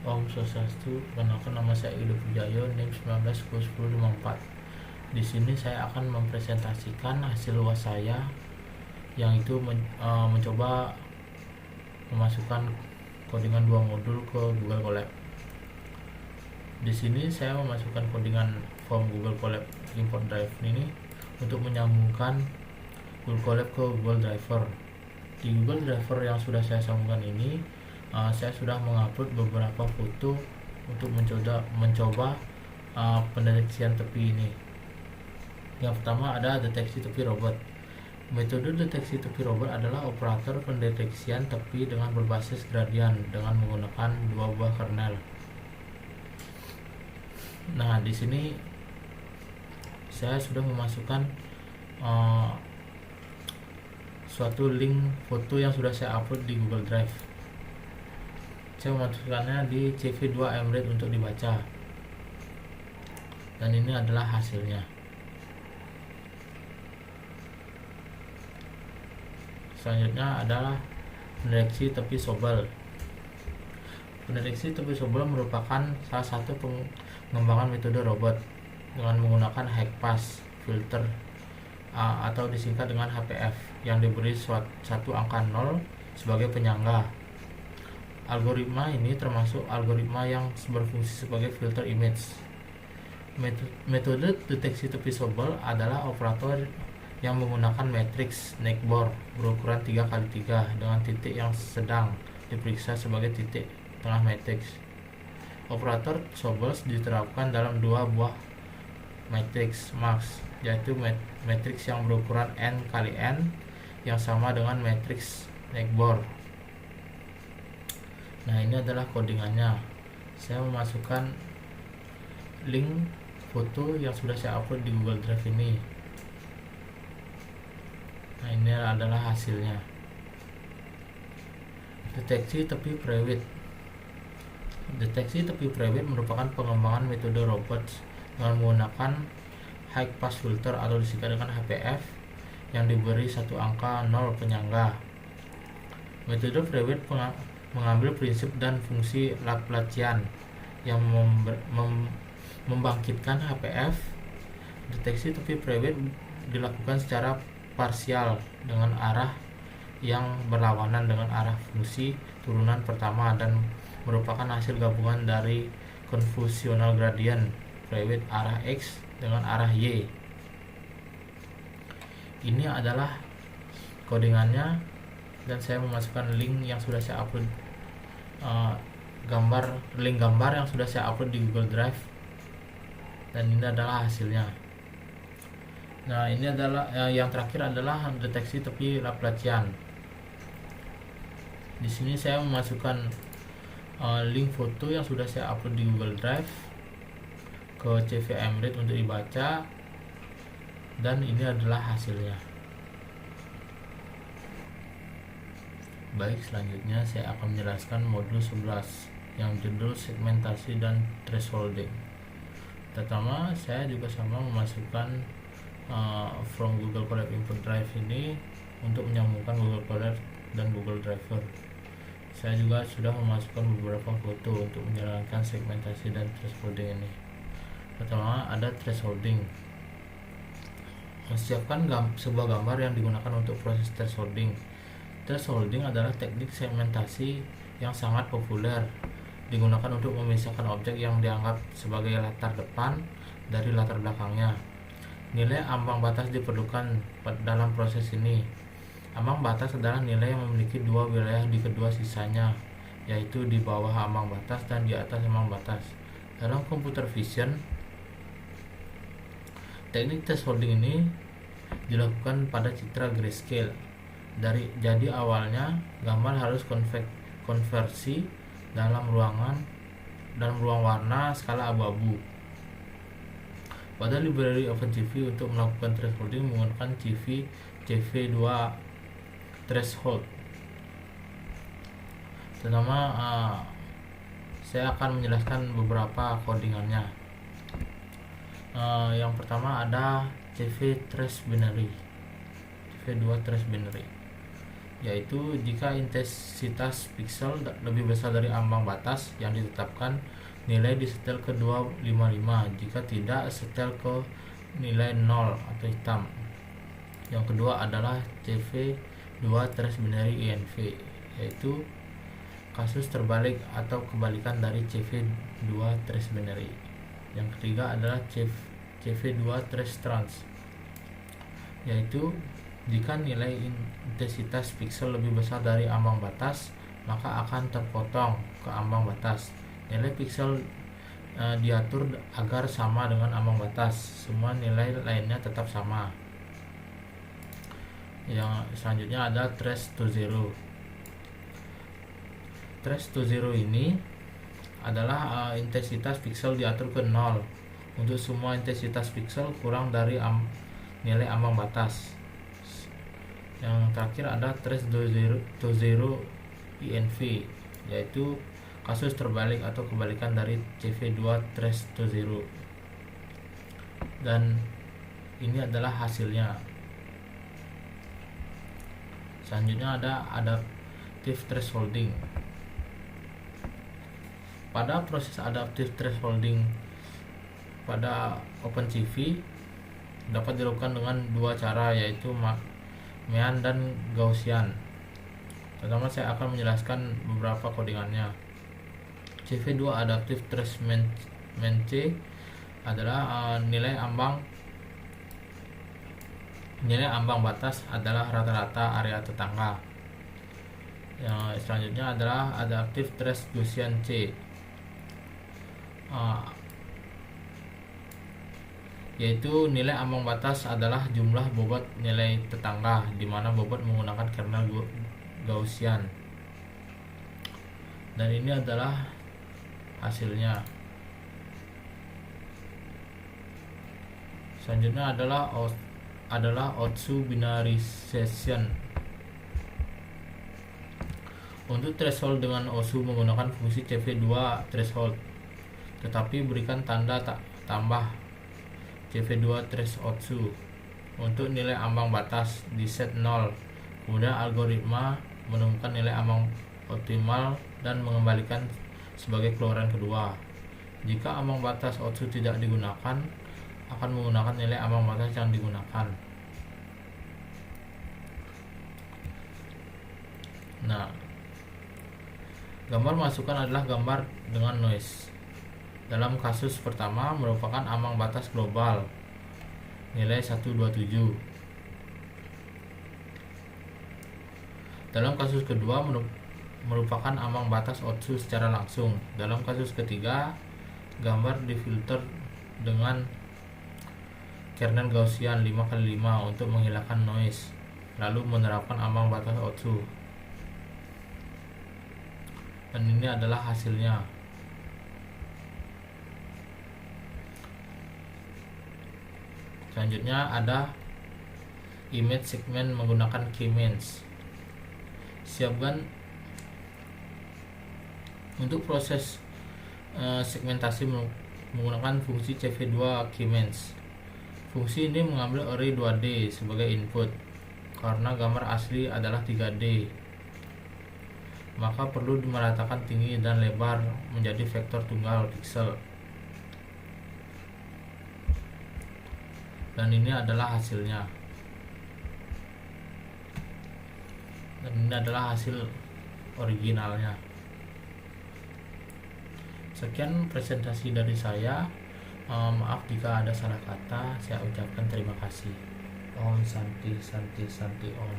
Om Swastiastu, perkenalkan nama saya Ido Pujayo, NIM 191054. Di sini saya akan mempresentasikan hasil UAS saya yang itu mencoba memasukkan codingan 2 modul ke Google Colab. Di sini saya memasukkan codingan form Google Colab import drive ini untuk menyambungkan Google Colab ke Google Driver. Di Google Driver yang sudah saya sambungkan ini, saya sudah mengupload beberapa foto untuk mencoba pendeteksian tepi ini. Yang pertama ada deteksi tepi robot. Metode deteksi tepi robot adalah operator pendeteksian tepi dengan berbasis gradian dengan menggunakan 2 buah kernel. Nah, di sini saya sudah memasukkan suatu link foto yang sudah saya upload di Google Drive. Saya memasukkannya di CV2 Emret untuk dibaca. Dan ini adalah hasilnya. Selanjutnya adalah pendeteksi tepi sobel. Pendeteksi tepi sobel merupakan salah satu pengembangan metode robot dengan menggunakan high pass filter atau disingkat dengan HPF yang diberi satu angka 0 sebagai penyangga. Algoritma ini termasuk algoritma yang berfungsi sebagai filter image. Metode deteksi tepi sobel adalah operator yang menggunakan matriks neckbore berukuran 3x3 dengan titik yang sedang diperiksa sebagai titik tengah matriks. Operator sobel diterapkan dalam 2 buah matriks max, yaitu matriks yang berukuran n kali n yang sama dengan matriks neckbore. Nah, ini adalah codingannya. Saya memasukkan link foto yang sudah saya upload di Google Drive ini. Nah, ini adalah hasilnya. Deteksi tepi private. Deteksi tepi private merupakan pengembangan metode robot dengan menggunakan high pass filter atau disingkat dengan HPF yang diberi satu angka 0 penyangga. Metode private mengambil prinsip dan fungsi Laplacian yang membangkitkan HPF. Deteksi tepi private dilakukan secara parsial dengan arah yang berlawanan dengan arah fungsi turunan pertama dan merupakan hasil gabungan dari convolutional gradient private arah X dengan arah Y. Ini adalah codingannya dan saya memasukkan link yang sudah saya upload, link gambar yang sudah saya upload di Google Drive, dan ini adalah hasilnya. Nah, ini adalah yang terakhir adalah deteksi tepi Laplacian. Di sini saya memasukkan link foto yang sudah saya upload di Google Drive ke CV Emret untuk dibaca, dan ini adalah hasilnya. Baik, selanjutnya saya akan menjelaskan modul 11 yang judul segmentasi dan thresholding. Pertama, saya juga sama memasukkan from Google Colab Input Drive ini untuk menyambungkan Google Colab dan Google Driver. Saya juga sudah memasukkan beberapa foto untuk menjalankan segmentasi dan thresholding ini. Pertama, ada thresholding. Siapkan sebuah gambar yang digunakan untuk proses thresholding. Thresholding adalah teknik segmentasi yang sangat populer, digunakan untuk memisahkan objek yang dianggap sebagai latar depan dari latar belakangnya. Nilai ambang batas diperlukan dalam proses ini. Ambang batas adalah nilai yang memiliki 2 wilayah di kedua sisanya, yaitu di bawah ambang batas dan di atas ambang batas. Dalam computer vision, teknik thresholding ini dilakukan pada citra grayscale. Jadi awalnya gambar harus konversi dalam ruang warna skala abu-abu. Pada library OpenCV untuk melakukan thresholding menggunakan CV2 threshold. Pertama, saya akan menjelaskan beberapa codingannya. Yang pertama ada CV2 trace binary. yaitu jika intensitas piksel lebih besar dari ambang batas yang ditetapkan, nilai disetel ke 255. Jika tidak, setel ke nilai 0 atau hitam. Yang kedua adalah CV2 binary INV, yaitu kasus terbalik atau kebalikan dari CV2 binary. Yang ketiga adalah CV2 trans, yaitu jika nilai intensitas piksel lebih besar dari ambang batas, maka akan terpotong ke ambang batas. Nilai piksel diatur agar sama dengan ambang batas. Semua nilai lainnya tetap sama. Yang selanjutnya ada trace to zero. Trace to zero ini adalah intensitas piksel diatur ke 0 untuk semua intensitas piksel kurang dari nilai ambang batas. Yang terakhir ada trace to zero INV, yaitu kasus terbalik atau kebalikan dari CV2 trace to zero. Dan ini adalah hasilnya. Selanjutnya ada adaptive thresholding. Pada proses adaptive thresholding pada OpenCV dapat dilakukan dengan dua cara, yaitu Mayan dan Gaussian. Pertama saya akan menjelaskan beberapa codingannya. CV2 adaptive threshold C adalah nilai ambang batas adalah rata-rata area tetangga. Yang selanjutnya adalah adaptive threshold Gaussian C, yaitu nilai ambang batas adalah jumlah bobot nilai tetangga, di mana bobot menggunakan kernel Gaussian. Dan ini adalah hasilnya. Selanjutnya adalah Otsu binarization. Untuk threshold dengan Otsu menggunakan fungsi CV2 threshold, tetapi berikan tanda tambah CV2 threshold Otsu untuk nilai ambang batas di set 0. Kemudian algoritma menemukan nilai ambang optimal dan mengembalikan sebagai keluaran kedua. Jika ambang batas Otsu tidak digunakan, akan menggunakan nilai ambang batas yang digunakan. Nah, gambar masukan adalah gambar dengan noise. Dalam kasus pertama merupakan ambang batas global nilai 127. Dalam kasus kedua merupakan ambang batas Otsu secara langsung. Dalam kasus ketiga, gambar difilter dengan kernel Gaussian 5x5 untuk menghilangkan noise, lalu menerapkan ambang batas Otsu. Dan ini adalah hasilnya. Selanjutnya ada image segment menggunakan K-means. Siapkan untuk proses segmentasi menggunakan fungsi CV2 K-means. Fungsi ini mengambil array 2D sebagai input. Karena gambar asli adalah 3D, maka perlu dimeratakan tinggi dan lebar menjadi vektor tunggal piksel. Dan ini adalah hasilnya. Dan ini adalah hasil originalnya. Sekian presentasi dari saya. Maaf jika ada salah kata. Saya ucapkan terima kasih. Om Santi Santi Santi Om.